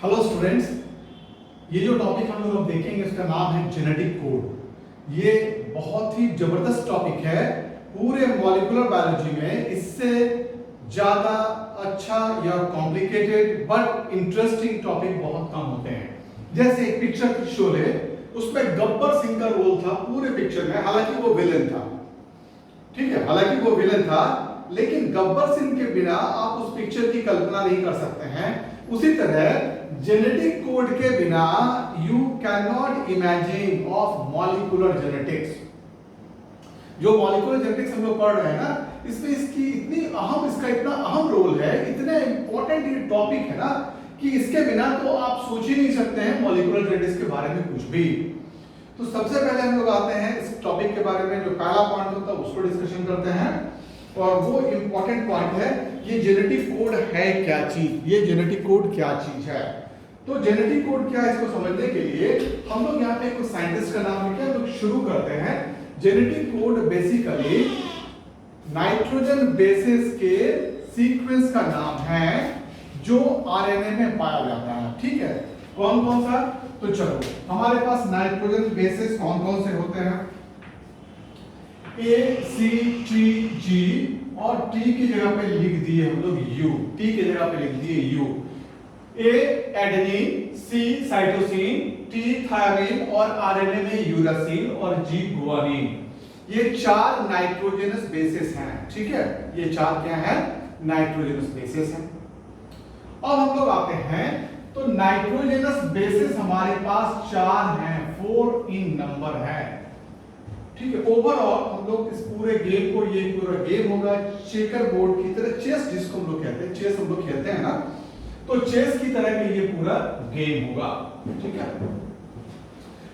Hello students, ये जो topic हम लोग अब देखेंगे इसका नाम है जेनेटिक कोड। ये बहुत ही जबरदस्त टॉपिक है पूरे मॉलिक्यूलर बायोलॉजी में। इससे ज्यादा अच्छा या कॉम्प्लिकेटेड बट इंटरेस्टिंग टॉपिक बहुत कम होते हैं। जैसे एक पिक्चर शोले, उसमें गब्बर सिंह का रोल था पूरे पिक्चर में, हालांकि वो विलेन था। ठीक है, हालांकि वो विलेन था, लेकिन गब्बर सिंह के बिना आप उस पिक्चर की कल्पना नहीं कर सकते हैं। उसी तरह जेनेटिक कोड के बिना you can not imagine of molecular genetics. जो मॉलिक्यूलर जेनेटिक्स हम लोग पढ़ रहे हैं ना, इसमें इसका इतना अहम रोल है, इतना इंपॉर्टेंट ये टॉपिक है ना, कि इसके बिना तो आप सोच ही नहीं सकते हैं मॉलिक्यूलर जेनेटिक्स के बारे में कुछ भी। तो सबसे पहले हम लोग आते हैं इस टॉपिक के बारे में। जो पहला पॉइंट होता है उसको डिस्कशन करते हैं, और वो इंपॉर्टेंट पॉइंट है ये जेनेटिक कोड है क्या चीज, ये जेनेटिक कोड क्या चीज है। तो जेनेटिक कोड क्या है, इसको समझने के लिए हम लोग यहाँ पे कुछ साइंटिस्ट का नाम लेके हम लोग शुरू करते हैं। Genetic code basically nitrogen bases के सीक्वेंस का नाम है जो आरएनए में पाया जाता है। ठीक है, कौन कौन सा? तो चलो, हमारे पास नाइट्रोजन बेसिस कौन कौन से होते हैं? A, C, T, G, और T की जगह पे लिख दिए हम लोग U, T की जगह पे लिख दिए U। A adenine, C cytosine, T thymine, और आरएनए में यूरासिल, और G गुआनिन। ये चार नाइट्रोजनस बेसिस हैं। ठीक है, ये चार क्या है? नाइट्रोजनस बेसिस हैं। अब हम लोग आते हैं, तो नाइट्रोजनस बेसिस हमारे पास चार हैं, 4 इन नंबर है। ठीक है, ओवरऑल हम लोग इस पूरे गेम को, ये पूरा गेम होगा चेकर बोर्ड की तरह, चेस जिसको हम लोग कहते हैं, चेस हम लोग खेलते हैं ना, तो चेस की तरह के ये पूरा गेम होगा। ठीक है,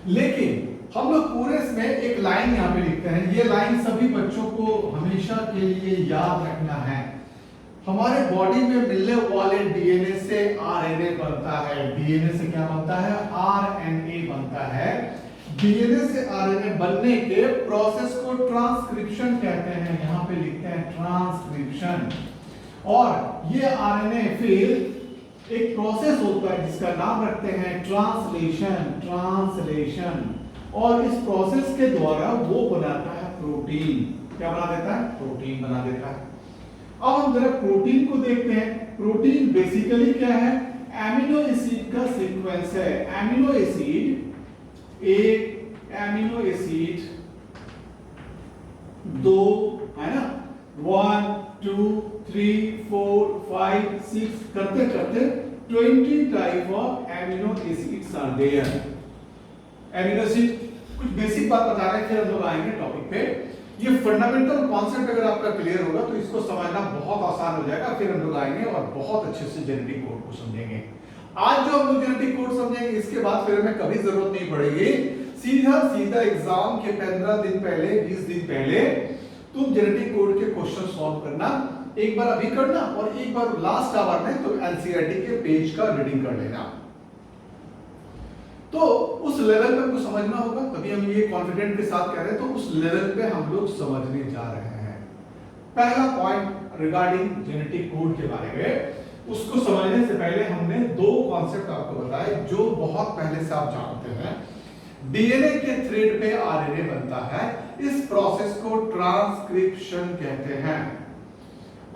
लेकिन हम लोग पूरे इसमें एक लाइन यहाँ पे लिखते हैं। ये लाइन सभी बच्चों को हमेशा के लिए याद रखना है। हमारे बॉडी में मिलने वाले डीएनए से आरएनए बनता है। डीएनए से क्या बनता है? आरएनए बनता है। डीएनए से आरएनए बनने के प्रोसेस को ट्रांसक्रिप्शन कहते हैं। यहां पे लिखते हैं ट्रांसक्रिप्शन। और ये आरएनए फिर एक प्रोसेस होता है जिसका नाम रखते हैं ट्रांसलेशन। ट्रांसलेशन, और इस प्रोसेस के द्वारा वो बनाता है प्रोटीन। क्या बना देता है? प्रोटीन बना देता है। अब हम जरा प्रोटीन को देखते हैं। प्रोटीन बेसिकली क्या है? एमिनो एसिड का सीक्वेंस है। एमिनो एसिड, एक एमिनो एसिड, दो है ना, 1 2 3 4 5 6 करते करते 20 type of amino acids are there. Amino acid कुछ बेसिक बात बता रहे हैं, फिर हम लोग आएंगे टॉपिक पे। ये फंडामेंटल कॉन्सेप्ट अगर आपका क्लियर होगा तो इसको समझना बहुत आसान हो जाएगा। फिर हम लोग आएंगे और बहुत अच्छे से जेनेटिक कोड को समझेंगे। आज जो हम लोग जेनेटिक कोड समझेंगे, इसके बाद फिर हमें कभी जरूरत नहीं पड़ेगी। सीधा एग्जाम के 15 दिन पहले, 20 दिन पहले तुम जेनेटिक कोड के क्वेश्चन सॉल्व करना। एक बार अभी करना, और एक बार लास्ट आवर में तुम एनसीईआरटी के पेज का रीडिंग कर लेना। तो उस लेवल पे हमको समझना होगा, तभी हम ये कॉन्फिडेंट के साथ कह रहे हैं। तो उस लेवल पे हम लोग समझने जा रहे हैं। पहला पॉइंट रिगार्डिंग जेनेटिक कोड के बारे में, उसको समझने से पहले हमने दो कॉन्सेप्ट आपको बताए जो बहुत पहले से आप जानते हैं। डीएनए के थ्रेड पे आरएनए बनता है। इस प्रोसेस को ट्रांसक्रिप्शन कहते हैं।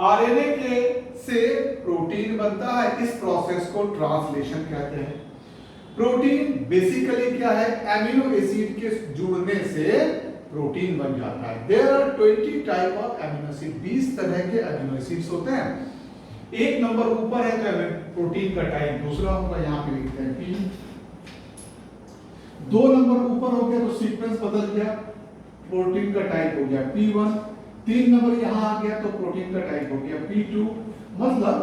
आरएनए के से प्रोटीन बनता है। इस प्रोसेस को ट्रांसलेशन कहते हैं। प्रोटीन बेसिकली क्या है? एमिनो एसिड के जुड़ने से प्रोटीन बन जाता है। There are 20 type of amino acid, 20 तरह के एमिनो एसिड्स होते हैं। एक नंबर ऊपर है तो प्रोटीन का टाइप दूसरा होगा, यहां पे लिखते हैं P। 2 नंबर ऊपर हो गया तो सीक्वेंस बदल गया, प्रोटीन का टाइप हो गया P1। 3 नंबर यहां आ गया तो प्रोटीन का टाइप हो गया P2। मतलब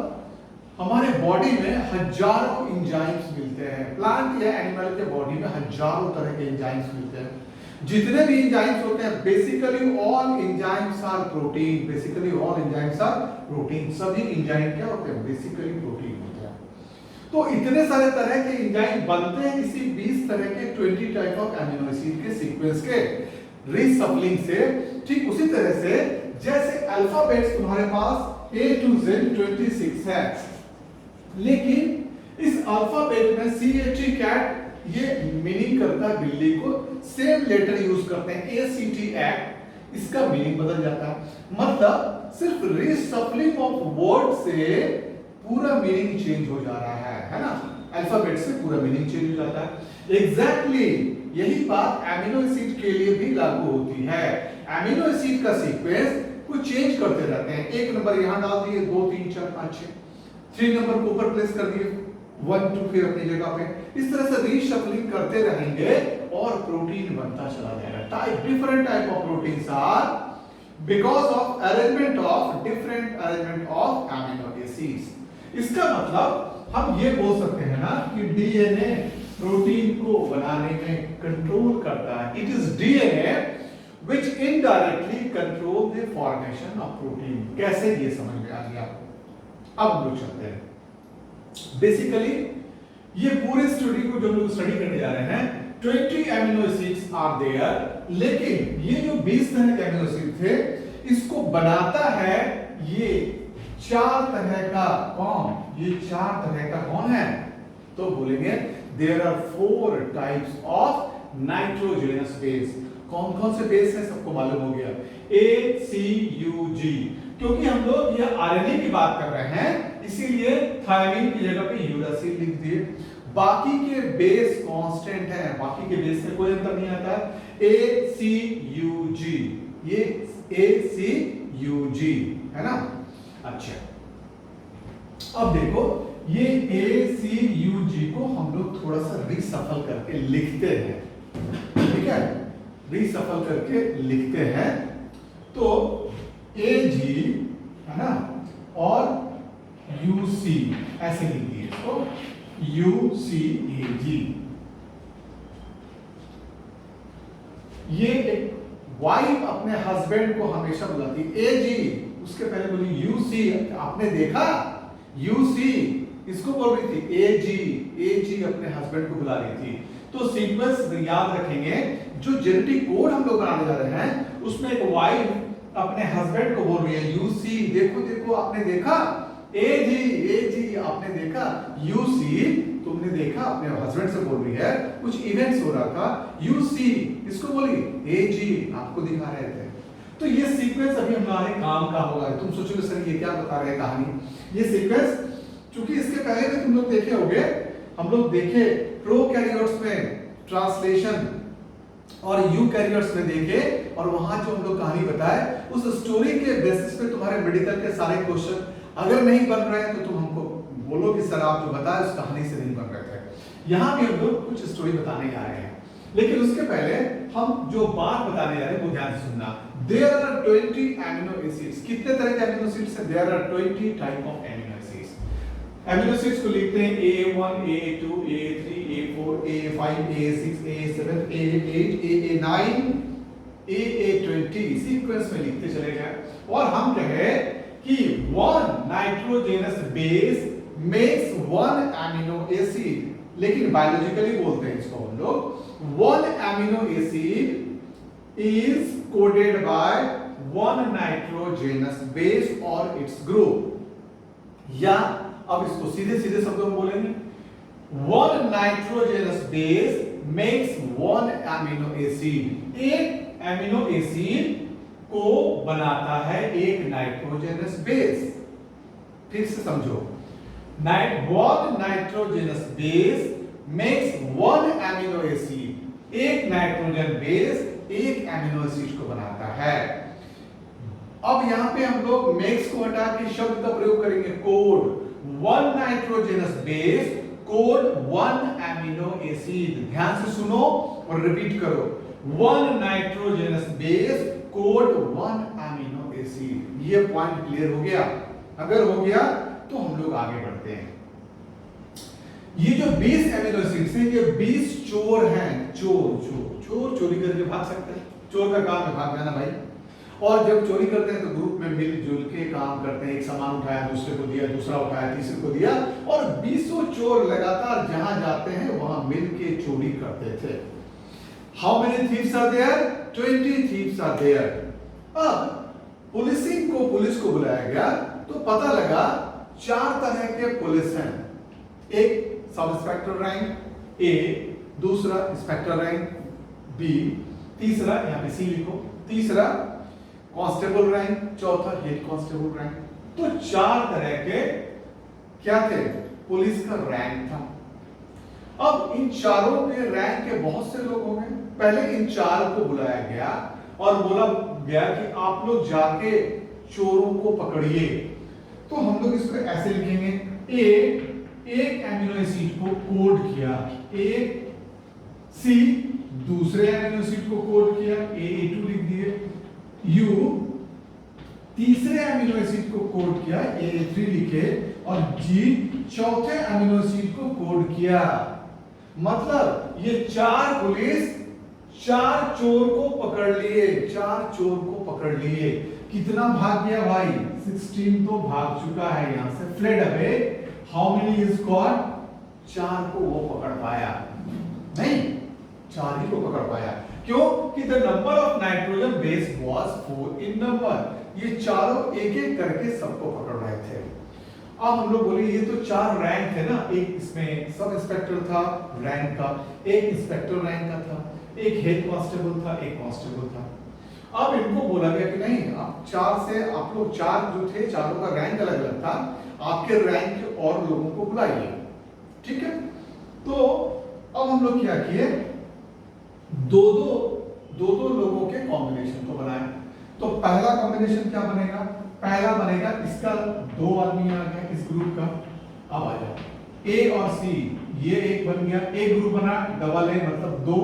हमारे बॉडी में हजारों एंजाइम्स मिलते हैं। प्लांट या एनिमल के बॉडी में हजारों तरह के एंजाइम्स मिलते हैं। जितने भी एंजाइम्स होते हैं, basically all enzymes are protein. Basically all enzymes are protein. सभी एंजाइम क्या होते हैं? बेसिकली प्रोटीन होते हैं। तो इतने सारे तरह के एंजाइम बनते हैं इसी 20 तरह के 20 टाइप ऑफ एमिनो एसिड के सीक्वेंस के रीसफलिंग से। ठीक उसी तरह से जैसे अल्फाबेट्स तुम्हारे पास A to Z 26 है, लेकिन इस अल्फाबेट में CAT कैट ये मीनिंग करता है बिल्ली को, सेम लेटर यूज करते हैं ACT एक्ट, इसका मीनिंग बदल जाता है। मतलब सिर्फ रीशफलिंग ऑफ वर्ड से पूरा मीनिंग चेंज हो जा रहा है ना, अल्फाबेट से पूरा मीनिंग चेंज हो जाता है। एग्जैक्टली यही बात अमीनो एसिड के लिए भी लागू होती है। अमीनो एसिड का सीक्वेंस कुछ चेंज करते रहते हैं, एक नंबर यहां डाल दिए, 2 3 4 5 6, 3 नंबर को ऊपर प्लेस कर दिए, 1 2 फिर अपनी जगह पे, इस तरह से रीशफलिंग करते रहेंगे और प्रोटीन बनता चला जाएगा। Type different type of proteins are because of arrangement of different arrangement of amino acids. इसका मतलब हम ये बोल सकते हैं ना कि डीएनए प्रोटीन को बनाने में कंट्रोल करता है। It is DNA which indirectly control the formation of protein। कैसे ये समझ में आ गया? अब हम लोग चलते हैं। बेसिकली ये पूरे स्टडी को जो हम लोग स्टडी करने जा रहे हैं, 20 अमीनो एसिड्स आर देयर, लेकिन ये जो 20 तरह के अमीनो एसिड थे, इसको बनाता है ये 4 तरह का कौन? ये 4 तरह का कौन है? तो बोलेंगे there are 4 types of nitrogenous base. कौन कौन से बेस है सबको मालूम हो गया, ACUG। क्योंकि हम लोग ये आरएनए की बात कर रहे हैं, इसीलिए थायमिन की जगह पे यूरासिल लिख दिए। बाकी के बेस कांस्टेंट हैं, बाकी के बेस में कोई अंतर नहीं आता है। ACUG, ये ACUG है ना। अच्छा, अब देखो ये ACUG को हम लोग थोड़ा सा रिसफल करके लिखते हैं, ठीक है, रिसफल करके लिखते हैं। तो AG है ना और UC ऐसे लिख दिए, तो UCAG। ये एक वाइफ अपने हस्बैंड को हमेशा बुलाती है AG, उसके पहले बोली UC। आपने देखा UC इसको बोल रही थी, AG अपने हस्बैंड को बुला रही थी। तो सीक्वेंस याद रखेंगे, जो जेनेटिक कोड हम लोग बनाने जा रहे हैं उसमें एक वाइफ अपने हस्बैंड को बोल रही है UC। देखो देखो आपने देखा, AG आपने देखा, UC तुमने देखा, अपने हस्बैंड से बोल रही है, कुछ इवेंट्स हो रहा था, UC इसको बोली, AG आपको दिखा रहे थे। तो ये सीक्वेंस अभी हमारे काम का होगा। तुम सोचोगे सर ये क्या बता रहे हैं कहानी, ये सीक्वेंस चूंकि इसके पहले भी तुम लोग देखे होंगे, हम लोग देखे प्रोकैरियोट्स में ट्रांसलेशन और यूकैरियोट्स में देखे, और वहां जो हम लोग कहानी बताए उस स्टोरी के बेसिस पे तुम्हारे मेडिकल के सारे क्वेश्चन अगर नहीं बन रहे हैं तो तुम हमको बोलो कि सर आप जो बताए उस कहानी से नहीं बन रहे थे। यहां भी हम लोग कुछ स्टोरी बताने जा रहे हैं, लेकिन उसके पहले हम जो बात बताने जा रहे हैं वो ध्यान से सुनना। There are 20 amino acids. कितने तरह के अमीनो एसिड्स हैं? There are 20 type of amino acids. Amino acids को लिखते हैं A1 A2 A3 A4 A5 A6 A7 A8 AA9 AA20 sequence में लिखते चले जाए। और हम कहे कि one nitrogenous base makes one amino acid, लेकिन बायोलॉजिकली बोलते हैं इसको हम लोग, one amino acid is coded by one nitrogenous base और इट्स ग्रुप। या अब इसको सीधे सीधे शब्दों में बोलेंगे, one nitrogenous base makes one amino acid. एक अमीनो एसिड को बनाता है एक नाइट्रोजनस बेस। फिर से समझो, one nitrogenous base makes one amino acid. एक नाइट्रोजन बेस एक अमीनो एसिड को बनाता है। अब यहां पे हम लोग मेक्स को हटा के शब्द का प्रयोग करेंगे, code. one nitrogenous base code one amino acid. ध्यान से सुनो और रिपीट करो, one nitrogenous base code one amino acid. ये पॉइंट क्लियर हो गया? अगर हो गया तो हम लोग आगे बढ़ते हैं। ये जो 20 अमीनो एसिड्स हैं, ये 20 चोर हैं। चोर चोरी करके भाग सकते हैं, चोर का काम है भाग जाना भाई। और जब चोरी करते हैं तो ग्रुप में मिलजुल के काम करते हैं, एक सामान उठाया दूसरे को दिया, दूसरा उठाया तीसरे को दिया, और 20 चोर लगातार जहां जाते हैं वहां मिलके चोरी करते थे। How many thieves are there? 20 thieves are there. अब पुलिस को बुलाया गया तो पता लगा 4 तरह के पुलिस हैं। एक सब इंस्पेक्टर रैंक ए, दूसरा इंस्पेक्टर रैंक बी, तीसरा यहाँ पे सी लिखो, तीसरा कांस्टेबल रैंक, चौथा हेड कांस्टेबल रैंक। तो 4 तरह के क्या थे, पुलिस का रैंक था। अब इन चारों के रैंक के बहुत से लोग हो गए। पहले इन 4 को बुलाया गया और बोला गया कि आप लोग जाके चोरों को पकड़िए। तो हम लोग इसको ऐसे लिखेंगे, एक एमिनो एसिड को कोड किया, एक सी दूसरे एमिनो एसिड को कोड किया, A2 लिख दिए, यू तीसरे एमिनो एसिड को कोड किया, A3 लिखे, और जी चौथे एमिनो एसिड को कोड किया। मतलब ये 4 पुलिस 4 चोर को पकड़ लिए, 4 चोर को पकड़ लिए। कितना भाग गया भाई, 16 तो भाग चुका है यहां से, fled away. How many is got, 4 को वो पकड़ पाया नहीं, 4 ही को पकड़ पाया। क्यों कि the number of nitrogen base was 4 in number. ये चारों एक एक करके सबको पकड़ रहे थे। अब हम लोग बोले ये तो 4 रैंक थे ना, एक इसमें सब इंस्पेक्टर था रैंक का, एक इंस्पेक्टर रैंक का था, एक हेड कांस्टेबल था, एक कांस्टेबल था। अब इनको बोला गया कि नहीं, आप 4 से आप लोग 4 जो थे, चारों का रैंक अलग अलग था, आपके रैंक के और लोगों को बुलाइए, ठीक है। तो अब हम लोग क्या किए, दो दो लोगों के कॉम्बिनेशन को बनाए। तो पहला कॉम्बिनेशन क्या बनेगा, पहला बनेगा इसका 2 आदमी आ गया इस ग्रुप का। अब आ जाओ, ए और सी, ये एक बन गया, एक ग्रुप बना, डबल ए मतलब 2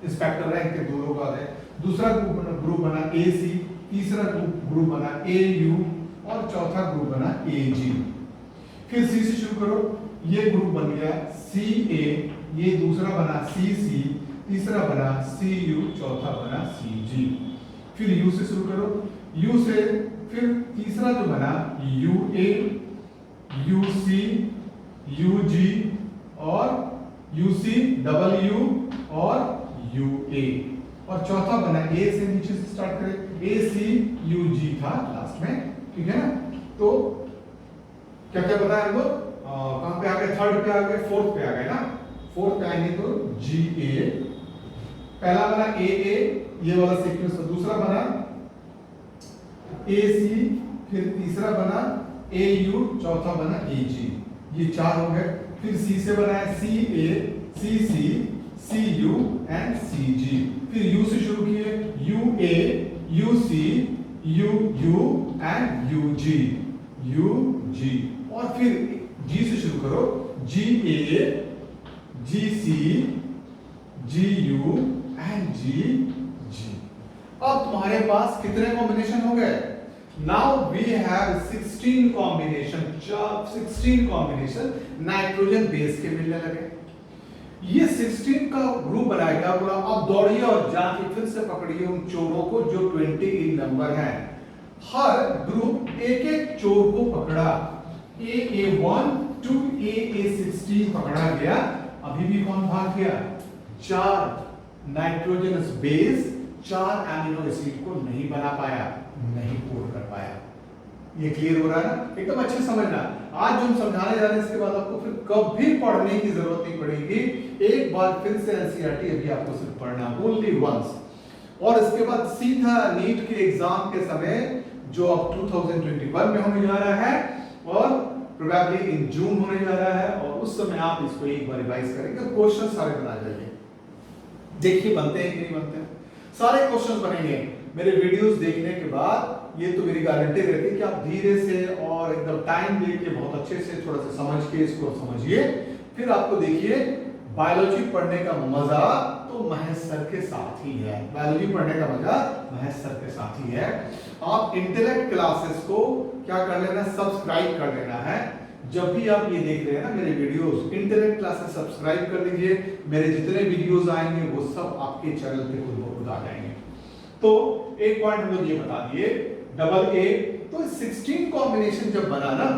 इंस्पेक्टर रैंक के 2 लोग आ गए। दूसरा ग्रुप बना ए सी, तीसरा ग्रुप बना ए यू, और चौथा ग्रुप बना ए जी। फिर सी से शुरू करो, ये ग्रुप बन गया सी ए, ये दूसरा बना सी सी, तीसरा बना सी यू, चौथा बना सी जी। फिर यू से शुरू करो, यू से फिर तीसरा जो बना U A, U C, U G, और यू सी डबल यू, और यू ए, और चौथा बना ए से नीचे से स्टार्ट करें, ए सी यू जी था लास्ट में, ठीक है ना। तो क्या क्या बताया हम लोग, कहां पे आ गए, थर्ड पे आ गए, फोर्थ पे आ गए ना। फोर्थ पे आएंगे तो जी ए, पहला बना ए, ये वाला सीक्वेंस, दूसरा बना ए सी, फिर तीसरा बना ए यू, चौथा बना ए जी, ये 4 हो गए। फिर सी से बना है सी ए, सी सी, सी यू एंड सी जी। फिर यू से शुरू किए, U A, U C, U U and U G, U G. और फिर जी से शुरू करो, जी ए, जी सी, जी यू एंड जी जी। अब तुम्हारे पास कितने कॉम्बिनेशन हो गए, now we have 16 combination, 16 combination nitrogen base के मिलने लगे। ये 16 का ग्रुप बनाया गया, बोला अब दौड़िए और जाके फिर से पकड़िए उन चोरों को जो 20 इन नंबर है। हर ग्रुप एक एक चोर को पकड़ा, AA1 to AA16 पकड़ा गया। अभी भी कौन भाग गया, 4 नाइट्रोजनस बेस 4 एमिनो एसिड को नहीं बना पाया, नहीं कोड कर पाया। ये क्लियर हो रहा है ना, एकदम अच्छे समझना। आज जो हम समझाने जा रहे हैं इसके बाद आपको फिर कभी पढ़ने की जरूरत नहीं पड़ेगी, एक बार फिर से एनसीईआरटी अभी आपको सिर्फ पढ़ना ओनली वंस, और इसके बाद सीधा नीट के एग्जाम के समय जो अब 2021 में होने जा रहा है और प्रोबेबली इन जून होने जा रहा है, और उस समय आप इसको एक बार रिवाइज करेंगे, क्वेश्चन सारे बना जाइए। देखिए बनते हैं कि नहीं बनते हैं, सारे क्वेश्चन बनेंगे मेरे वीडियोस देखने के बाद। ये तो मेरी गारंटी रहती है कि आप धीरे से और एकदम टाइम लेके बहुत अच्छे से थोड़ा सा समझ के इसको समझिए, फिर आपको देखिए बायोलॉजी पढ़ने का मजा तो महेश सर के साथ ही है। बायोलॉजी पढ़ने का मजा महेश सर के साथ ही है। आप इंटेलेक्ट क्लासेस को क्या कर लेना, सब्सक्राइब कर लेना है। जब भी आप ये देख रहे हैं ना मेरे वीडियोस, इंटेलेक्ट क्लासेस सब्सक्राइब कर लीजिए, मेरे जितने वीडियोस आएंगे वो सब आपके चैनल पे खुद ब खुद आ जाएंगे। तो एक पॉइंट हम लोग ये बता दिए, डबल ए, तो 16 कॉम्बिनेशन जब बना ना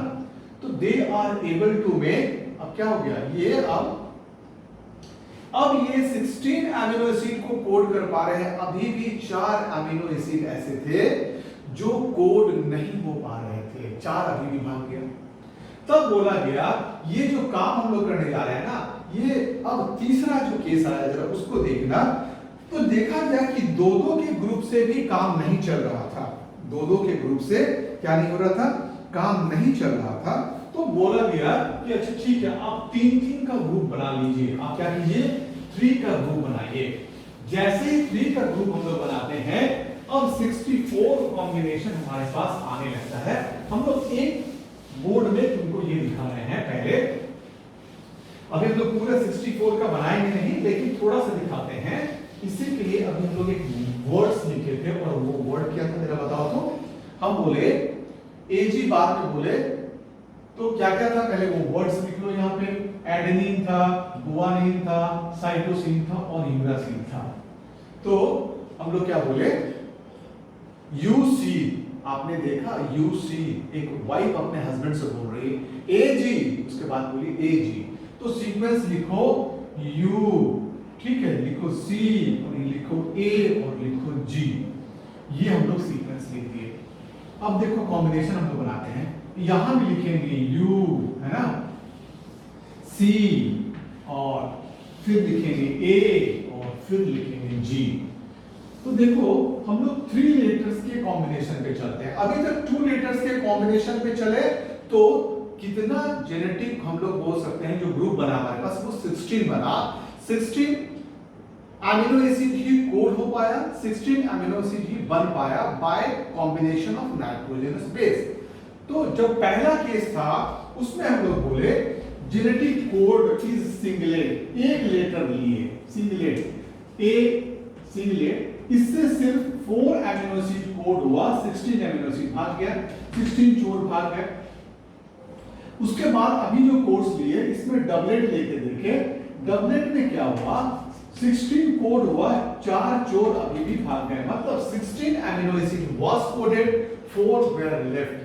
तो they are able to make, अब क्या हो गया ये, अब ये 16 एमिनो एसिड को कोड कर पा रहे हैं। अभी भी 4 एमिनो एसिड ऐसे थे जो कोड नहीं हो पा रहे थे, 4 अभी भी भाग गया। तब बोला गया ये जो काम हम लोग करने जा रहे हैं ना, ये अब तीसरा जो केस आया जरा उसको देखना। तो देखा गया कि दो के ग्रुप से भी काम नहीं चल रहा था, दो के ग्रुप से क्या नहीं हो रहा था, काम नहीं चल रहा था। तो बोला गया कि अच्छा ठीक है, आप 3 का ग्रुप बना लीजिए। आप क्या कीजिए, 3 का ग्रुप बनाइए। जैसे ही 3 का ग्रुप हम लोग बनाते हैं, अब 64 कॉम्बिनेशन हमारे पास आने लगता है। हम लोग एक बोर्ड में तुमको ये दिखा रहे हैं पहले। अभी हम लोग पूरा 64 का बनाएंगे नहीं, लेकिन थोड़ा सा दिखाते हैं। इसी के लिए अभी हम लोग एक वर्ड्स लिखे थे, और वो वर्ड क्या था जरा बताओ। तो हम बोले एजी, बाद में बोले तो क्या क्या था, पहले वो वर्ड्स लिख लो। यहाँ पे एडेनिन था, गुआनिन था, साइटोसिन था और यूरासिल था। तो हम लोग क्या बोले, यूसी, आपने देखा यूसी, एक वाइफ अपने हस्बैंड से बोल रही है एजी, उसके बाद बोली एजी। तो सीक्वेंस लिखो यू, ठीक है, लिखो सी और लिखो ए और लिखो जी। ये हम लोग सीक्वेंस लिख दिए। अब देखो कॉम्बिनेशन हम लोग बनाते हैं। यहां भी लिखेंगे यू, है ना, सी, और फिर लिखेंगे ए और फिर लिखेंगे जी। तो देखो हम लोग 3 लेटर्स के कॉम्बिनेशन पे चलते हैं। अभी तक 2 लेटर्स के कॉम्बिनेशन पे चले तो कितना जेनेटिक हम लोग बोल सकते हैं, जो ग्रुप बना हमारे पास वो 16 बना। 16 अमीनो एसिड ही कोड हो पाया, 16 अमीनो एसिड ही बन पाया bye combination of nitrogenous base. तो जब पहला केस था उसमें हम लोग बोले जेनेटिक कोड इज सिंगलेट, एक लेटर लिए सिंगलेट, ए सिंगलेट, इससे सिर्फ 4 अमीनो एसिड कोड हुआ, 16 अमीनो एसिड भाग गया, 16 चोर भाग गए। उसके बाद अभी जो कोड्स लिए इसमें डबलेट लेके देखे, डबलेट में क्या हुआ, 16 कोड हुआ, 4 चोर अभी भी भाग गए, मतलब 16 amino acid was coded, 4 where left.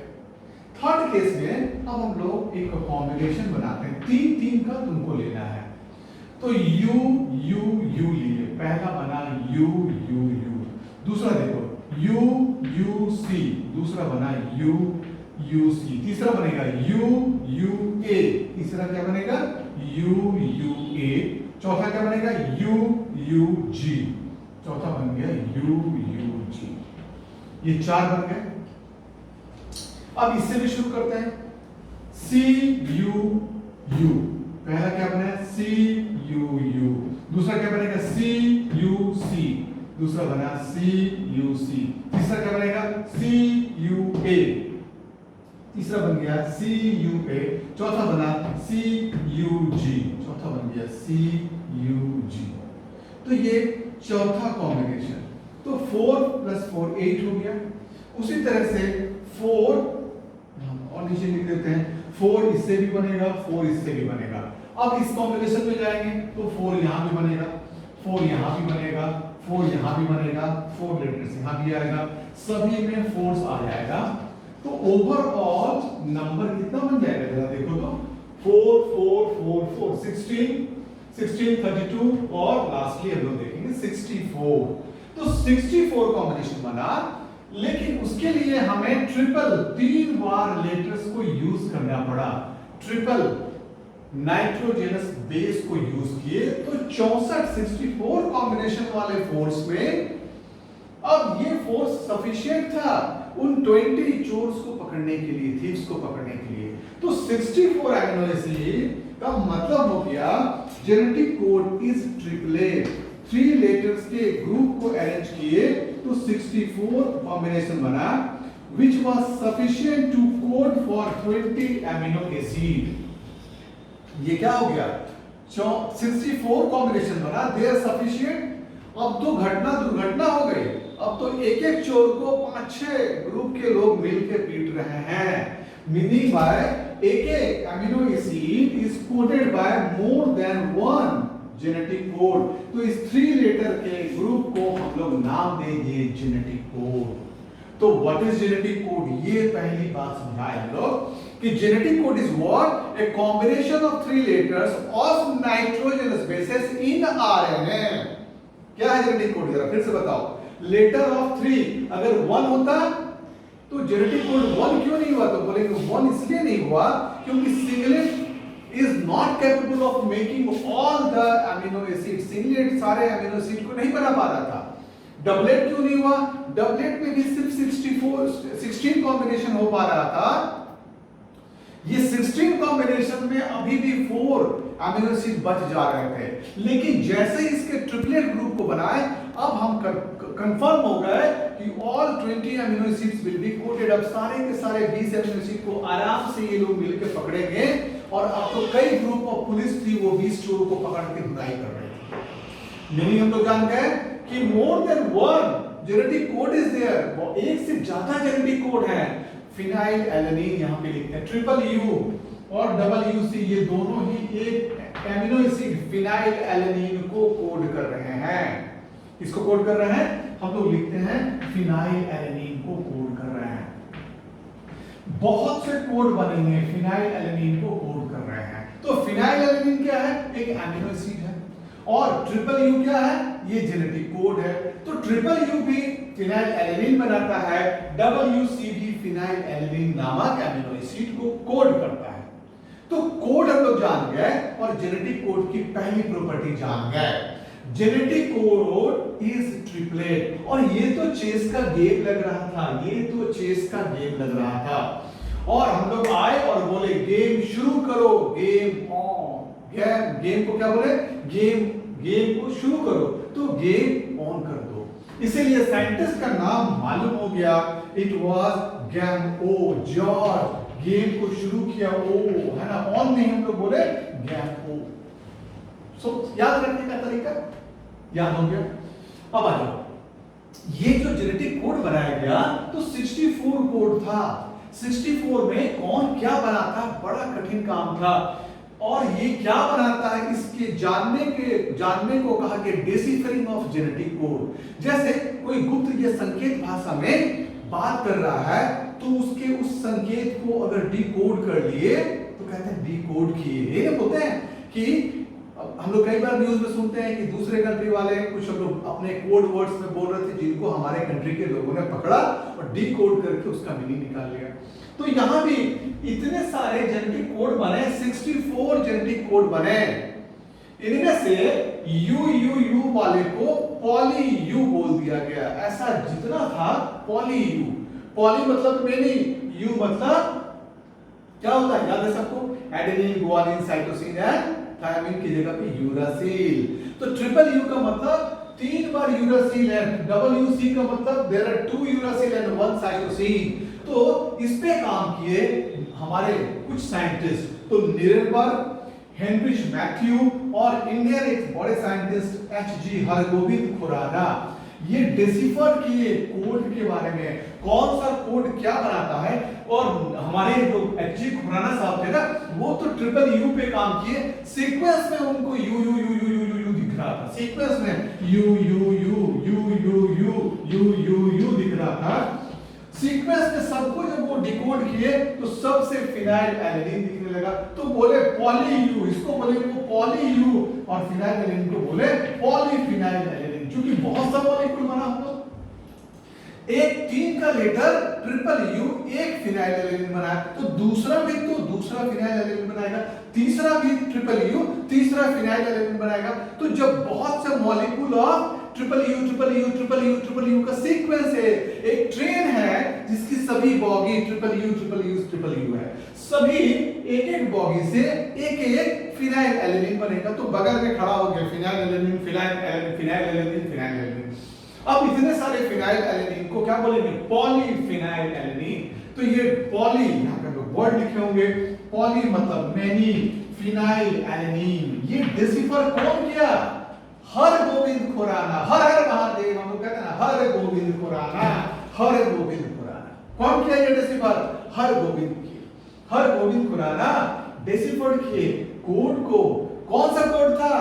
Third case में अब हम लोग एक कॉम्बिनेशन बनाते हैं, 3 का तुमको लेना है। तो यू यू यू लिए, पहला बना यू यू यू, दूसरा देखो यू यू सी, दूसरा बना यू यू सी, तीसरा बनेगा यू यू ए, तीसरा क्या बनेगा यू यू ए, चौथा क्या बनेगा यू यू जी, चौथा बन गया यू यू जी। ये 4 बन गए। अब इससे भी शुरू करते हैं, सी यू यू, पहला क्या बना सी यू यू, दूसरा क्या बनेगा सी यू सी, दूसरा बना सी यू सी, तीसरा क्या बनेगा सी यू ए, तीसरा बन गया सी यू ए, चौथा बना सी यू जी, चौथा बन गया सी यू जी। तो ये चौथा कॉम्बिनेशन। तो 4 + 4 8 हो गया। उसी तरह से 4 और नीचे लिख देते हैं, 4 इससे भी बनेगा, 4 इससे भी बनेगा। अब इस कॉम्बिनेशन में जाएंगे तो 4 यहां भी बनेगा, 4 यहां भी बनेगा, 4 यहां भी बनेगा, 4 लेटर्स यहां भी आएगा, सभी में 4 आ जाएगा। तो ओवरऑल नंबर कितना बन जाएगा जरा देखो तो, 4 4 4 4 16 16 32 और लास्टली हम लोग देखेंगे 64। तो 64 कॉम्बिनेशन बना, लेकिन उसके लिए हमें ट्रिपल 3 बार लेटर्स को यूज करना पड़ा, ट्रिपल नाइट्रोजनस बेस को यूज किए। तो 64 कॉम्बिनेशन वाले फोर्स में अब ये फोर्स सफिशिएंट था उन 20 चोर्स को पकड़ने के लिए, थीव्स को पकड़ने के लिए। तो 64 अमीनो एसिड का मतलब हो गया genetic code is triplet, 3 letters के ग्रुप को अरेंज किए तो 64 कॉम्बिनेशन बना, which was sufficient to code for 20 amino acid। ये क्या हो गया, 64 कॉम्बिनेशन बना, they are sufficient। अब तो घटना दुर्घटना हो गई, अब तो एक एक चोर को 5-6 ग्रुप के लोग मिलकर पीट रहे हैं, मीनिंग बाय एक amino acid is coded by more than 1 genetic code. तो इस 3 लेटर के ग्रुप को हम लोग नाम देंगे जेनेटिक कोड। तो व्हाट इज जेनेटिक कोड, ये पहली बात समझाए हम लोग कि genetic code is what, a combination of 3 letters of nitrogenous bases in RNA. क्या है जेनेटिक कोड, जरा फिर से बताओ। लेटर ऑफ 3, अगर 1 होता तो जेनेटिक कोड 1 क्यों नहीं हुआ? तो बोलेंगे 1 इसलिए नहीं हुआ क्योंकि singlet is not capable of making all the amino acids. Singlet सारे अमीनो एसिड को नहीं बना पा रहा था। डबलेट क्यों नहीं हुआ? डबलेट में भी सिर्फ 16 कॉम्बिनेशन हो पा रहा था। ये 16 कॉम्बिनेशन में अभी भी 4 अमीनो एसिड बच जा रहे थे, लेकिन जैसे ही इसके ट्रिपलेट ग्रुप को बनाए, अब हम कंफर्म हो गए कि all 20 amino acids will be coded. अब सारे के सारे 20 अमीनो एसिड को आराम से ये लोग मिलकर पकड़ेंगे, और अब तो कई ग्रुप ऑफ पुलिस थी वो 20 चोर को पकड़ के धुलाई कर रहे थे। मीनिंग हम लोग जान गए कि more than one genetic code is there, एक से ज्यादा जेनेटिक कोड है। फिनाइल एलेनिन यहां पे लिखते हैं, ट्रिपल यू और डबल यू सी, ये दोनों ही एक एमिनो एसिड फिनाइल एलेनिन को कोड कर रहे हैं। किसको कोड कर रहे हैं? हम लोग लिखते हैं फिनाइल एलेनिन को कोड कर रहे हैं। बहुत से कोड बनेंगे, फिनाइल एलेनिन को कोड कर रहे हैं। तो फिनाइल एलेनिन क्या है? एक एमिनो एसिड है, और ट्रिपल यू क्या है? ये जेनेटिक कोड है। तो ट्रिपल यू भी फिनाइल एलेनिन बनाता है, डबल यू सी भी फिनाइल एलेनिन नामक एमिनो एसिड को कोड करता है। तो कोड हम लोग जान गए, और जेनेटिक कोड की पहली प्रॉपर्टी जान गए। Genetic code is triplet. और ये तो चेस का गेम लग रहा था, ये तो चेस का गेम लग रहा था, और हम लोग आए और बोले गेम शुरू करो, गेम ऑन। गेम को क्या बोले? गेम को शुरू करो, तो गेम ऑन कर दो। इसीलिए साइंटिस्ट का नाम मालूम हो गया, it was Gamow, George Gamow को शुरू किया, ओ है ना, ऑन नहीं हम लोग बोले गैम ओ। सो याद रखने का तरीका याद हो गया। अब आ जाओ, ये जो जेनेटिक कोड बनाया गया तो 64 कोड था। 64 में कौन क्या बनाता, बड़ा कठिन काम था। और ये क्या बनाता है, इसके जानने को कहा कि डिसिफरिंग ऑफ जेनेटिक कोड। जैसे कोई गुप्त या संकेत भाषा में बात कर रहा है, तो उसके उस संकेत को अगर डिकोड कर लिए तो कहते हैं डिकोड किए। ये बोलते हैं कि हम लोग कई बार न्यूज में सुनते हैं कि दूसरे कंट्री वाले कुछ लोग अपने कोड वर्ड्स में बोल रहे थे, जिनको हमारे कंट्री के लोगों ने पकड़ा और डिकोड करके उसका मीनिंग निकाल लिया। तो यहां भी इतने सारे जेनेटिक कोड बने, 64 जेनेटिक कोड बने। इनमें से यू वाले को पॉली यू बोल दिया गया। ऐसा जितना था पॉली यू, पॉली मतलब मेनी, यू मतलब क्या होता है याद है सबको? Adenine, guanine, cytosine and thymine की जगह पे यूरासिल। तो ट्रिपल यू का मतलब 3 बार यूरासिल है, डबल यू सी का मतलब there are 2 uracil and 1 cytosine. तो इस पे काम किए हमारे कुछ साइंटिस्ट, तो निरेनबर्ग, हेनरिच मैथ्यू और इंडियन एक बड़े साइंटिस्ट एच.जी. हरगोविंद खुराना, ये डिसिफर किए कोड के बारे में, कौन सा कोड क्या बनाता है। और हमारे जो एच.जी. खुराना साहब थे ना, वो तो ट्रिपल यू पे काम किए। सीक्वेंस में उनको you you you you you you दिख रहा था, सीक्वेंस में you you you you you you you you you दिख रहा था। सीक्वेंस में सबको जब वो डिकोड किए तो सबसे फिनाइल एलेनिन दिखने लगा, तो बोले पॉली यू, इसको बोले वो पॉली यू, और फिनाइल एलेनिन को बोले पॉलीफिनाइल एलेनिन। क्योंकि बहुत सा मॉलिक्यूल बना हम लोग, एक 3 का लेटर ट्रिपल यू, एक फिनाइल एलेनिन बनाया, तो दूसरा भी तो दूसरा फिनाइल एलेनिन बनाएगा, तीसरा भी ट्रिपल यू, तीसरा फिनाइल एलेनिन बनाएगा। तो जब बहुत से molecule of triple U triple U triple U triple U का सीक्वेंस है, एक ट्रेन है जिसकी सभी बॉगी ट्रिपल यू है, सभी एक एक बॉगी से एक एक फिनाइल एलेनिन बनेगा। तो बगल में खड़ा हो गया phenyl alanine, phenyl alanine, phenyl alanine, phenyl alanine. अब इतने सारे फिनाइल एलेनिन को क्या बोलेंगे? Polyphenyl alanine. तो ये पॉली, यहाँ पे वर्ड लिखे होंगे, पॉली मतलब मेनी, फिनाइल एलेनिन। ये डिसिफर कौन किया? हरगोविंद खुराना। हर हर महादेव हम लोग कहते हैं ना, हरगोविंद खुराना, हरगोविंद खुराना। कौन किया ये डिसिफर? हरगोविंद किए, हरगोविंद खुराना डिसिफर किए कोड को। कौन सा कोड था?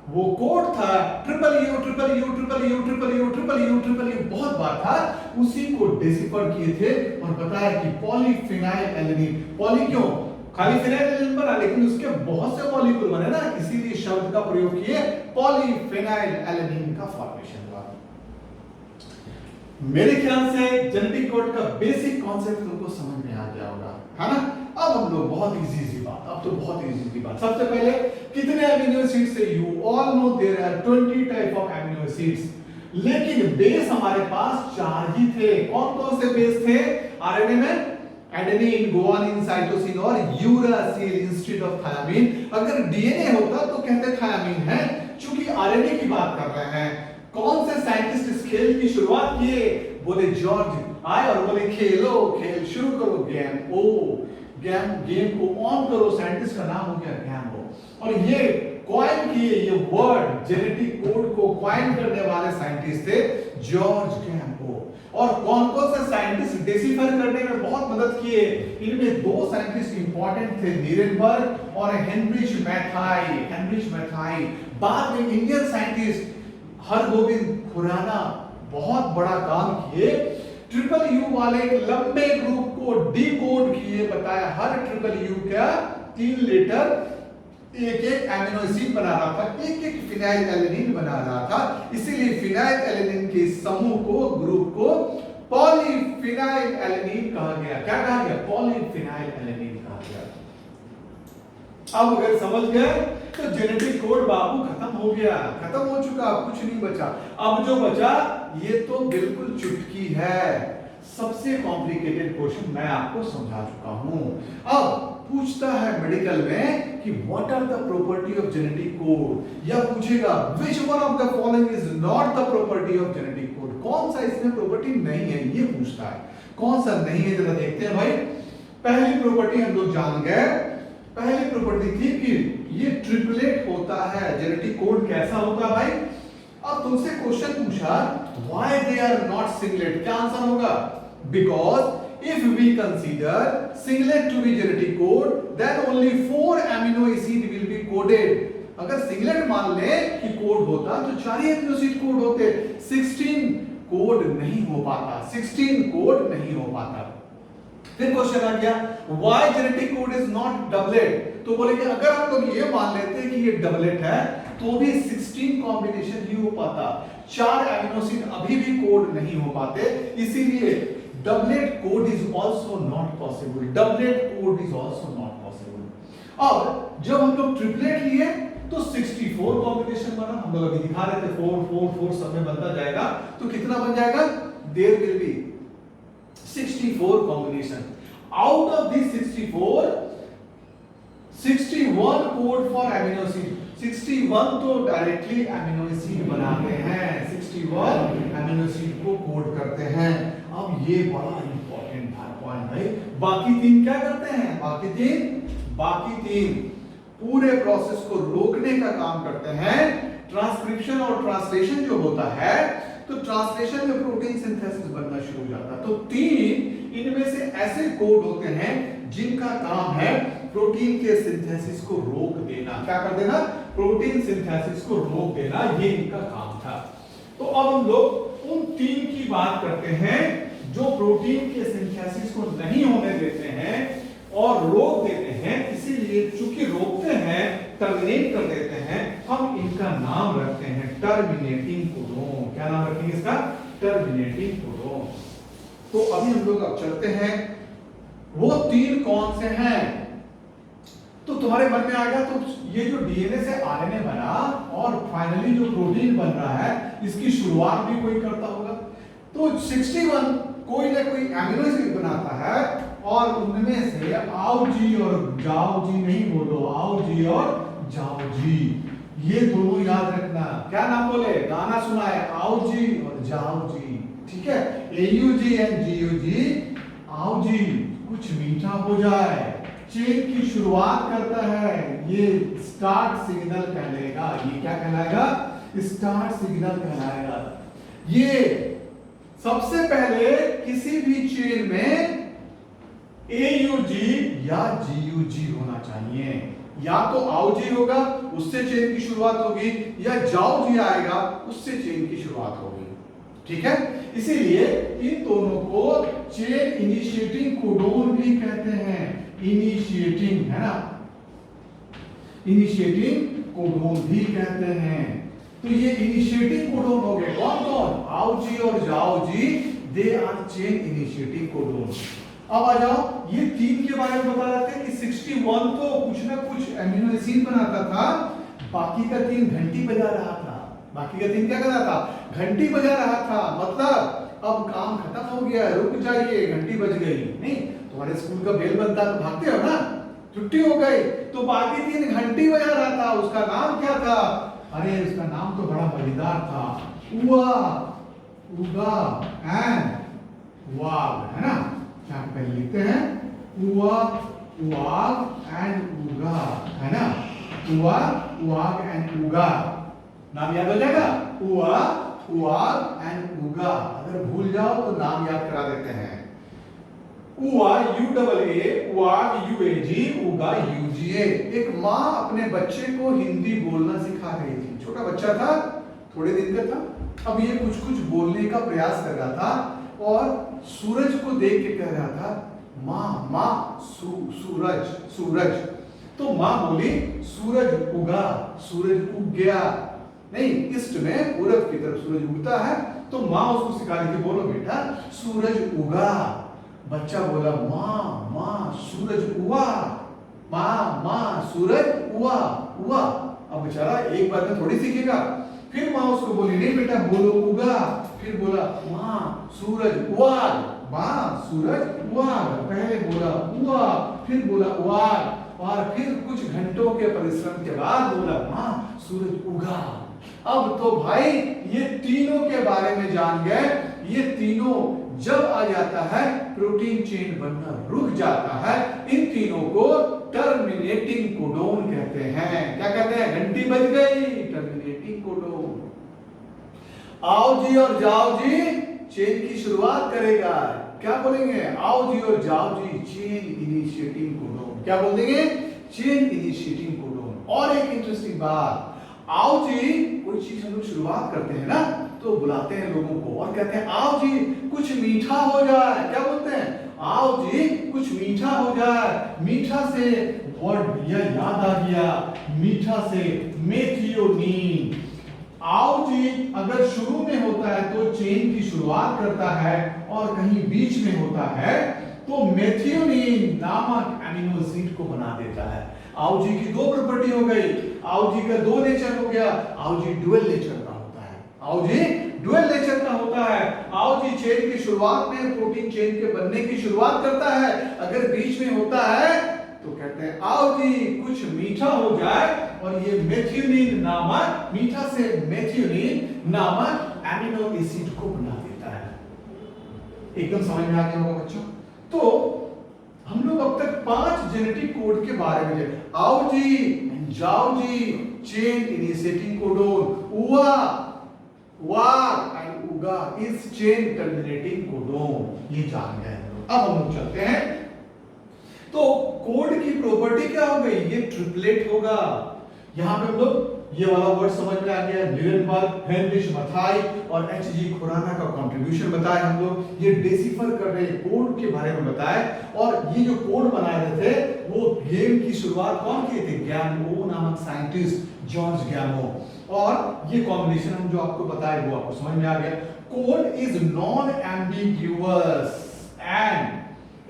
वो कोड था triple U triple U triple U triple U triple U triple U, बहुत बार था, उसी को डिसिफर किए थे और बताया कि पॉलीफिनाइल एलेनिन। पॉली क्यों? खाली फिनाइल एलेनिन बना, लेकिन उसके बहुत से मॉलिक्यूल बने ना, इसीलिए शब्द का प्रयोग किए, पॉलीफिनाइल एलेनिन का फॉर्मेशन हुआ। मेरे ख्याल से जेनेटिक कोड का बेसिक कॉन्सेप्ट तुमको समझ में आ गया होगा, है ना। अब हम लोग बहुत इजी बात, अब तो बहुत इजी बात। सबसे पहले कितने अमीनो एसिड्स है? You all know there are 20 type of amino acids, लेकिन बेस हमारे पास 4 ही थे। कौन कौन से बेस थे आरएनए में? एडेनिन, गुआनिन, साइटोसिन और यूरासिल इंस्टेड ऑफ थायामीन। अगर डीएनए होता तो कहते थायामीन है, चूंकि आरएनए की बात कर रहे हैं। कौन से साइंटिस्ट इस खेल की शुरुआत किए? बोले जॉर्ज आए और बोले खेलो, खेल शुरू करो, गेम को ऑन करो। साइंटिस्ट का नाम हो गया गैम्बो, और ये कॉइन किए, ये वर्ड जेनेटिक कोड को कॉइन करने वाले साइंटिस्ट थे जॉर्ज गैम्बो। और कौन कौन से साइंटिस्ट डेसिफर करने में बहुत मदद किए? इनमें 2 साइंटिस्ट इंपॉर्टेंट थे, नीरेनबर्ग और हेनरिच मैथाई। बाद में इंडियन साइंटिस्ट हरगोविंद खुराना बहुत बड़ा काम किए। ट्रिपल यू वाले लंबे ग्रुप को डिकोड किए, बताया हर ट्रिपल यू का 3 लेटर एक एमिनो एसिड बना रहा था, एक फिनाइल एलेनिन बना रहा था। इसीलिए फिनाइल एलेनिन के समूह को, ग्रुप को पॉलीफिनाइल एलेनिन कहा गया। क्या कहा गया? पॉलीफिनाइल एलेनिन कहा गया। अब अगर समझ गए तो जेनेटिक कोड बाबू खत्म हो गया, खत्म हो चुका, अब कुछ नहीं बचा। अब जो बचा ये तो बिल्कुल चुटकी है। सबसे कॉम्प्लिकेटेड क्वेश्चन मैं आपको समझा चुका हूं। अब पूछता है मेडिकल में कि what are the property of genetic code, या पूछेगा which one of the following is not the property of genetic code, कौन सा इसमें प्रॉपर्टी नहीं है, ये पूछता है। कौन सा नहीं है जरा देखते हैं भाई। पहली प्रॉपर्टी हम लोग जान गए। पहली प्रॉपर्टी थी कि ये ट्रिपलेट होता है। जेनेटिक कोड कैसा होता है भाई? अब तुमसे क्वेश्चन पूछा why they are not singlet, क्या आंसर होगा? Because if we consider singlet to be genetic code then only 4 amino acid will be coded. अगर सिंगलेट मान ले कि कोड होता तो 4 ही एमिनो एसिड कोड होते, 16 कोड नहीं हो पाता, 16 कोड नहीं हो पाता। फिर क्वेश्चन आ गया why genetic code is not doublet. तो बोलेंगे अगर हम लोग ये मान लेते कि ये डबलेट है तो भी 16 कॉम्बिनेशन ही हो पाता, 4 एमिनो एसिड अभी भी कोड नहीं हो पाते। इसीलिए doublet code is also not possible, doublet code is also not possible. अब जब हम लोग ट्रिपलेट लिए तो 64 कॉम्बिनेशन बना। हम लोग अभी दिखा रहे थे 4 4 4 सब में बनता जाएगा, तो कितना बन जाएगा? There will be 64 combination. Out of this 64, 61 code for amino acid. 61 तो डायरेक्टली एमिनो एसिड बनाते हैं, 61 एमिनो एसिड को कोड करते हैं। अब ये बड़ा इंपॉर्टेंट पॉइंट भाई। बाकी 3 क्या करते हैं? बाकी तीन पूरे प्रोसेस को रोकने का काम करते हैं। ट्रांसक्रिप्शन और ट्रांसलेशन जो होता है, तो ट्रांसलेशन में प्रोटीन सिंथेसिस बनना शुरू हो जाता है। तो 3 इनमें से ऐसे कोड होते हैं जिनका काम है प्रोटीन के सिंथेसिस को रोक देना। क्या कर देना? प्रोटीन सिंथेसिस को रोक देना, ये इनका काम था। तो अब हम लोग उन 3 की बात करते हैं जो प्रोटीन के सिंथेसिस को नहीं होने देते हैं और रोक देते हैं। इसीलिए चूंकि रोकते हैं, टर्मिनेट कर देते हैं, हम इनका नाम रखते हैं टर्मिनेटिंग कोडोन। क्या नाम रखेंगे इसका? Terminating codon. तो अभी हम लोग अब चलते हैं वो 3 कौन से हैं। तो तुम्हारे मन में आ गया, तो ये जो डीएनए से आरएनए बना और फाइनली जो प्रोटीन बन रहा है, इसकी शुरुआत भी कोई करता होगा। तो 61 कोई ना कोई एमिनो एसिड बनाता है और उनमें से आओ जी और जाओ जी नहीं बोलो, आओ जी और जाओ जी, ये दोनों याद रखना। क्या नाम बोले? गाना सुना है, आओ जी और जाओ जी, ठीक है। AUG एंड GUG, आओ जी, कुछ मीठा हो जाए, चेन की शुरुआत करता है, ये स्टार्ट सिग्नल कहलाएगा। ये क्या कहलाएगा? स्टार्ट सिग्नल कहलाएगा। ये सबसे पहले किसी भी चेन में AUG या GUG होना चाहिए। या तो आओ जी होगा, उससे चेन की शुरुआत होगी, या जाओ जी आएगा, उससे चेन की शुरुआत होगी, ठीक है। इसीलिए इन दोनों को चेन इनिशिएटिंग कोडोन भी कहते हैं। इनिशिएटिंग, है ना, इनिशिएटिंग कोडोन भी कहते हैं। तो ये इनिशिएटिंग कोडोन हो गए कौन कौन? आओ जी और जाओ G, they are chain initiating codon. अब आ जाओ, ये 3 के बारे में बता रहे थे कि 61 तो कुछ ना कुछ एमिनो एसिड बनाता था, बाकी का 3 घंटी बजा रहा था। बाकी का 3 क्या कर रहा था? घंटी बजा रहा था। मतलब अब काम खत्म हो गया, रुक जाइए, घंटी बज गई। नहीं, तुम्हारे स्कूल का बेल बजता तो भागते हो ना, छुट्टी हो गई, तो बाकी 3 घंटी बजा रहा था। उसका नाम क्या था? अरे उसका नाम तो बड़ा मजेदार था, उआ, उगा एंड वाग, है ना? यहाँ पे लिखते हैं उआ, वाग एंड उगा, है ना? उआ, वाग एंड उगा, नाम याद हो जाएगा। उआ, वाग एंड उगा। अगर भूल जाओ तो नाम याद करा देते हैं। उआ UAA, वाग UAG, उगा UGA। एक माँ अपने बच्चे को हिंदी बोलना सिखा रही थी। छोटा बच्चा था, थोड़े दिन का था। अब ये कुछ कुछ बोलने का प्रयास कर रहा था और सूरज को देख के कह रहा था, माँ माँ सूरज सूरज। तो माँ बोली सूरज उगा, सूरज उग गया। नहीं, ईस्ट में पूरब की तरफ सूरज उगता है, तो माँ उसको सिखा रही थी, बोलो बेटा सूरज उगा। बच्चा बोला माँ माँ सूरज उगा, माँ माँ सूरज उगा उगा। अब बेचारा एक बार में थोड़ी सीखेगा। फिर माँ उसको बोली, नहीं बेटा बोलो उगा। फिर बोला माँ सूरज उगाग, माँ सूरज उगाग। पहले बोला उगा, फिर बोला उगाग, और फिर कुछ घंटों के परिश्रम के बाद बोला माँ सूरज उगा। अब तो भाई ये तीनों के बारे में जान गए। ये तीनों जब आ जाता है प्रोटीन चेन बनना रुक जाता है। इन तीनों को टर्मिनेटिंग कोडोन कहते हैं। क्या कहते हैं? घंटी बज गई, टर्मिनेटिंग कोडोन। आओ जी और जाओ जी चेन की शुरुआत करेगा। क्या बोलेंगे? आओ जी और जाओ जी चेन इनिशिएटिंग कोडोन। क्या बोल देंगे? Chain initiating codon. और एक इंटरेस्टिंग बात, आओ जी कोई चीज हम लोग शुरुआत करते हैं ना, तो बुलाते हैं लोगों को और कहते हैं आओ जी कुछ मीठा हो जाए। क्या बोलते हैं? आओ जी कुछ मीठा हो जाए। मीठा से वर्ड याद आ गया, मीठा से मेथियोनीन। आओ जी अगर शुरू में होता है तो चेन की शुरुआत करता है, और कहीं बीच में होता है तो मेथियोनीन नामक एमिनो एसिड को बना देता है। आओ जी की 2 प्रॉपर्टी हो गई। आओ जी का 2 नेचर हो गया। आओ जी डुअल नेचर का होता है। आओ जी डुअल नेचर का होता है। आओ जी चेन की शुरुआत में प्रोटीन चेन के बनने की शुरुआत करता है। अगर बीच में होता है तो कहते हैं आओ जी कुछ मीठा हो जाए, और ये मेथियोनीन नामक, मीठा से मेथियोनीन नामक एमिनो एसिड को बना देता है। एकदम समझ में आ गया होगा बच्चों? तो हम लोग अब तक 5 जेनेटिक कोड के बारे में जाने। आओ जी, जाओ जी, चेन इनिशिएटिंग कोडोन, उआ, वाग एंड उगा इस चेन टर्मिनेटिंग कोडोन, ये जान गए। अब हम लोग चलते हैं। तो कोड की प्रॉपर्टी क्या हो गई? ये ट्रिपलेट होगा। यहां पे हम लोग ये वाला वर्ड समझ में आ गया। नीरेनबर्ग, हेनरिच मथाई और एचजी खुराना का कंट्रीब्यूशन बताया हम लोग। ये डेसिफर कर रहे कोड के बारे में बताया, और ये जो कोड बना रहे थे वो गेम की शुरुआत कौन किए थे? गैमो नामक साइंटिस्ट, जॉर्ज गैमो। और ये कॉम्बिनेशन हम जो आपको बताए वो आपको समझ में आ गया। Code is non ambiguous and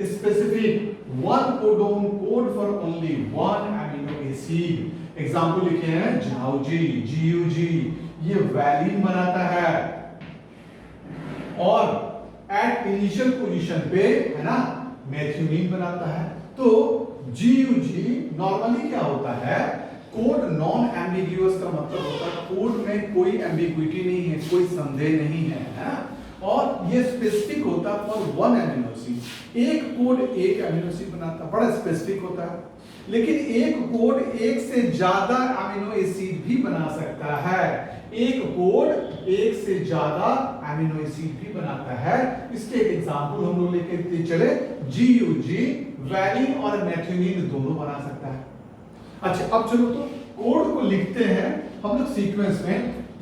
specific, one codon code for only one amino acid। Example लिखे हैं जाओजी, GUG, ये वैलिन बनाता है, और एट इनिशियल पोजीशन पे है ना मेथियोनीन बनाता है। तो GUG नॉर्मली क्या होता है? कोड नॉन एम्बिग्यूअस का मतलब होता है कोड में कोई एम्बिग्विटी नहीं है, कोई संदेह नहीं है, है ना? और ये स्पेसिफिक होता है फॉर 1 एमिनो एसिड। एक कोड एक एमिनो एसिड बनाता है, बड़ा स्पेसिफिक होता है। लेकिन एक कोड एक से ज्यादा अमीनो एसिड भी बना सकता है। एक कोड एक से ज्यादा अमीनो एसिड भी बनाता है। इसके एक एग्जांपल हम लोग लेके चले, GUG वैलिन और मेथियोनीन दोनों बना सकता है। अच्छा अब चलो तो कोड को लिखते हैं हम लोग सीक्वेंस में,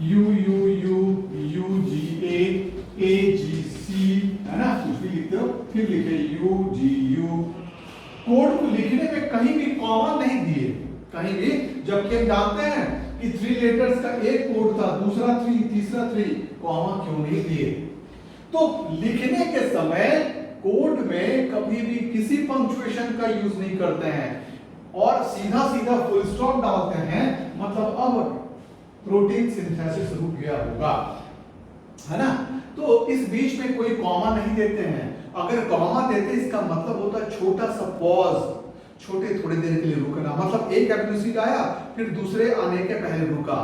UUU, UGA, AGC, है ना? कुछ भी लिखते हो, फिर लिखे UGU। कोड को लिखने में कहीं भी कॉमा नहीं दिए, कहीं भी, जबकि हम जानते हैं कि 3 लेटर्स का एक कोड था, दूसरा 3, तीसरा 3, कॉमा क्यों नहीं दिए? तो लिखने के समय कोड में कभी भी किसी पंक्चुएशन का यूज नहीं करते हैं और सीधा सीधा फुल स्टॉप डालते हैं, मतलब अब प्रोटीन सिंथेसिस रुक गया होगा, है ना। तो इस बीच में कोई कॉमा नहीं देते हैं। अगर कॉमा देते इसका मतलब होता है छोटा सा पॉज, छोटे थोड़ी देर के लिए रुकना, मतलब एक एमिनो एसिड आया फिर दूसरे आने के पहले रुका,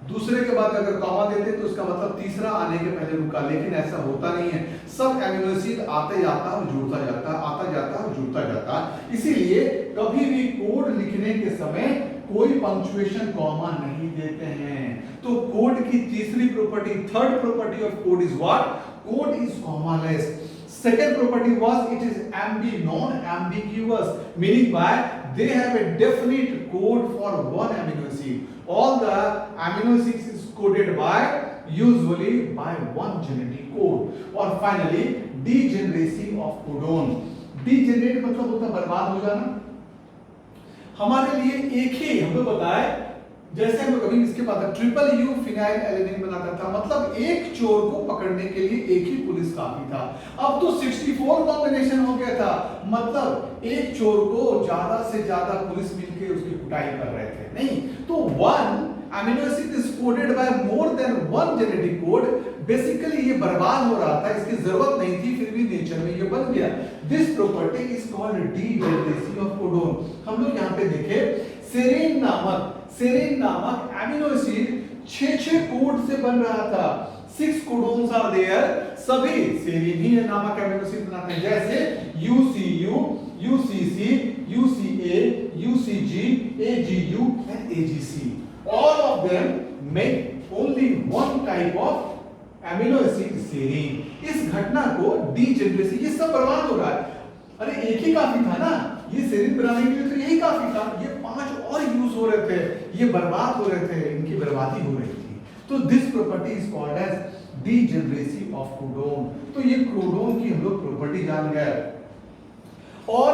दूसरे के बाद अगर कॉमा देते तो उसका मतलब तीसरा आने के पहले रुका, लेकिन ऐसा होता नहीं है। सब एमिनो एसिड आते जाता और जुड़ता जाता, आता जाता और जुड़ता जाता। इसीलिए कभी भी कोड लिखने के समय कोई पंक्चुएशन कॉमा नहीं देते हैं। तो कोड की तीसरी property, third property of code is what? Code is commaless. Second property was it is non-ambiguous, meaning by they have a definite code for one amino acid. All the amino acids is coded by usually by one genetic code. और finally degeneracy of codon. Degenerate मतलब होता बर्बाद हो जाना। हमारे लिए एक ही हमको बताए, जैसे हम कभी इसके बाद ट्रिपल यू फिनाइल एलेनिन बनाता था, मतलब एक चोर को पकड़ने के लिए एक ही पुलिस काफी था। अब तो 64 कॉम्बिनेशन हो गया था, मतलब एक चोर को ज्यादा से ज्यादा पुलिस मिलके उसकी कुटाई कर रहे थे। नहीं, तो one amino acid is coded by more than one genetic code. Basically ये बर्बाद हो रहा था, इसकी जरूरत नहीं थी, फिर भी नेचर में ये बन गया। This property is called degeneracy of codon. हम लोग यहाँ पे देखें, सेरीन नामक एमिनो एसिड 6 कोड से बन रहा था। 6 कोडोन्स आर देयर, सभी सेरीन ही नामक एमिनो एसिड बनाते हैं, जैसे UCU, UCC, UCA, UCG, AGU and AGC. All of them make only one type of amino acid serine. इस घटना को डीजेनरेसी, ये सब बर्बाद हो रहा है। अरे एक ही काफी था ना, ये सेरीन बनाने के लिए तो यही काफी था, ये 5 और यूज हो रहे थे, ये बर्बाद हो रहे थे, इनकी बर्बादी हो रही थी। तो this property is called as degeneracy of codon. तो ये कोडोन की हम लोग प्रॉपर्टी जान गए। और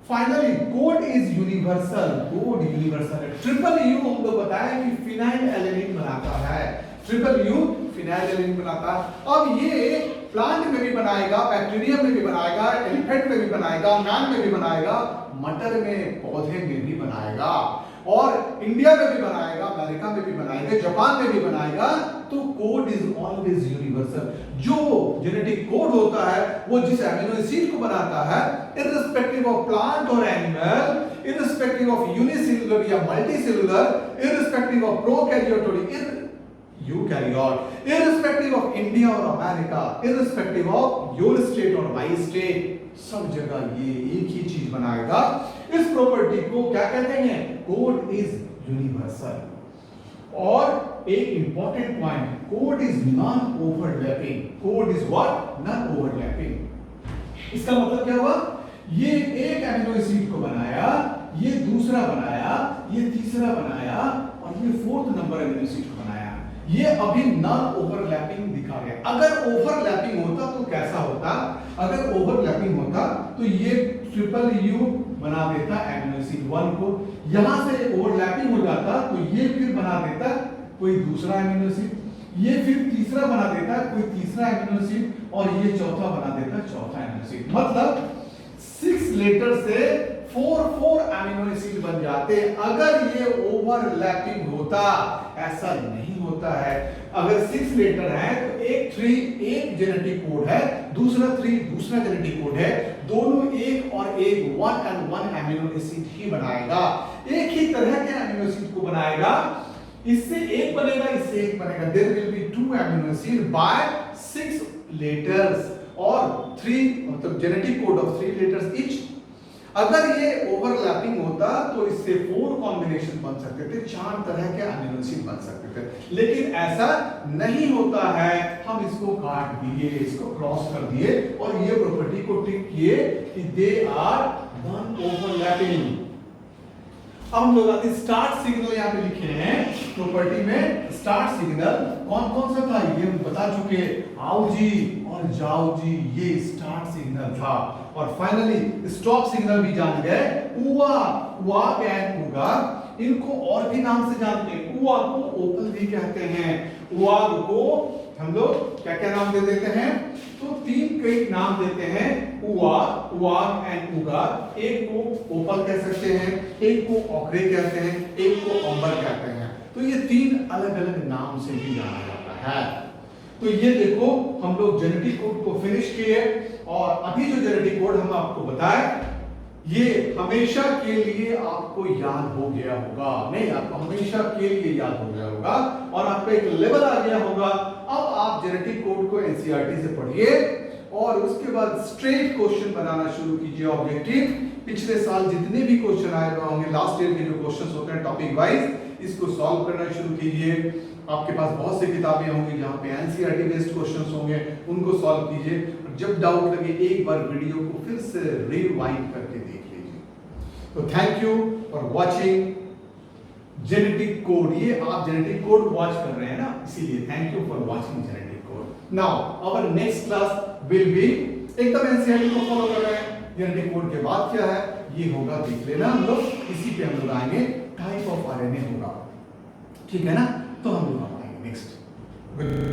finally code is universal. Code universal है। ट्रिपल यू हम लोग बताया कि फिनाइल एलेनिन बनाता है, ट्रिपल यू फिनाइल एलेनिन बनाता है। अब ये प्लांट में भी बनाएगा, बैक्टीरिया में भी बनाएगा, एलिफेंट में भी बनाएगा, मैन में भी बनाएगा, मटर में, पौधे में भी बनाएगा, और इंडिया में भी बनाएगा, अमेरिका में भी बनाएगा, जापान में भी बनाएगा। तो कोड इज ऑलवेज यूनिवर्सल। जो जेनेटिक कोड होता है वो जिस एमिनो एसिड को बनाता है, इररिस्पेक्टिव ऑफ प्लांट और एनिमल, इररिस्पेक्टिव ऑफ यूनिसेलुलर या मल्टीसेलुलर, इररिस्पेक्टिव ऑफ प्रोकैरियोट और यूकैरियोट, irrespective of India और America, irrespective of your state और my state, सब जगह ये एक ही चीज बनाएगा। इस प्रॉपर्टी को क्या कहते हैं? Code is universal. और एक important point, code is non overlapping. Code is what? Non overlapping. इसका मतलब क्या हुआ? ये एक एमिनो एसिड को बनाया, ये दूसरा बनाया, ये तीसरा बनाया, और ये 4th नंबर एमिनो एसिड को बनाया। ये अभी नॉन ओवरलैपिंग दिखा गया। अगर ओवरलैपिंग होता तो कैसा होता? अगर ओवरलैपिंग होता तो ये ट्रिपल यू बना देता एमिनो एसिड 1 को, यहां से ओवरलैपिंग हो जाता तो ये फिर बना देता कोई दूसरा एमिनो एसिड, ये फिर तीसरा बना देता कोई तीसरा एमिनो एसिड, और ये चौथा बना देता चौथा एमिनो एसिड। मतलब 6 लेटर से 4 एमिनो एसिड बन जाते अगर ये ओवरलैपिंग होता। ऐसा नहीं होता है। अगर 6 लेटर है तो एक 3 एक जेनेटिक कोड है, दूसरा 3 दूसरा जेनेटिक कोड है, दोनों एक और एक 1 and 1 एमिनो एसिड ही बनाएगा, एक ही तरह के एमिनो एसिड को बनाएगा। इससे एक बनेगा, इससे एक बनेगा। There will be 2 amino acid by 6 letters और 3 मतलब genetic code of 3 letters each. अगर ये ओवरलैपिंग होता तो इससे 4 कॉम्बिनेशन बन सकते थे, 4 तरह के अमीनो एसिड बन सकते थे, लेकिन ऐसा नहीं होता है। हम इसको काट दिए, इसको क्रॉस कर दिए और ये प्रॉपर्टी को टिक किए कि दे आर नॉन ओवरलैपिंग। अब हम लोग आते स्टार्ट सिग्नल यहाँ पे लिखे हैं प्रॉपर्टी में। स्टार्ट सिग्नल कौन कौन सा था ये हम बता चुके, आओ जी और जाओ जी, ये स्टार्ट सिग्नल था। और फाइनली स्टॉप सिग्नल भी जान गए। उआ, उआ एंड उगा, इनको और भी नाम से जानते हैं। उआ को ओपल भी कहते हैं, उआ को हम लोग क्या क्या नाम दे देते हैं, तो तीन कई नाम देते हैं, उआर, उआर एंड उगार। एक को ओपल कह सकते हैं, एक को ओकरे कहते हैं, एक को ओम्बर कहते हैं। तो ये तीन अलग अलग नाम से भी जाना जाता है। तो ये देखो हम लोग जेनेटिक कोड को फिनिश किए, और अभी जो जेनेटिक कोड हम आपको बताए ये हमेशा के लिए आपको याद हो गया होगा, नहीं आपको हमेशा के लिए याद हो गया होगा, और आपका एक लेवल आ गया होगा। अब आप जेनेटिक कोड को एनसीईआरटी से पढ़िए और उसके बाद स्ट्रेट क्वेश्चन बनाना शुरू कीजिए ऑब्जेक्टिव। पिछले साल जितने भी क्वेश्चन आए होंगे, लास्ट ईयर के जो क्वेश्चंस होते हैं टॉपिक वाइज, इसको सॉल्व करना शुरू कीजिए। आपके पास बहुत सी किताबें होंगी जहां पे एनसीईआरटी बेस्ड क्वेश्चंस होंगे, उनको सॉल्व कीजिए। जब डाउट लगे एक बार वीडियो को फिर से रिवाइंड करके देख लीजिए। तो thank you for watching genetic code. ये आप जेनेटिक कोड वॉच कर रहे हैं ना, इसीलिए thank you for watching genetic code. Now our next class will be, एकदम एनसीईआरटी को फॉलो कर रहे हैं। जेनेटिक कोड के बाद क्या है ये होगा, देख लेना हम लोग, इसी पे हम लोग आएंगे, टाइप ऑफ आरएनए होगा, ठीक है ना। तो हम लोग आएंगे नेक्स्ट।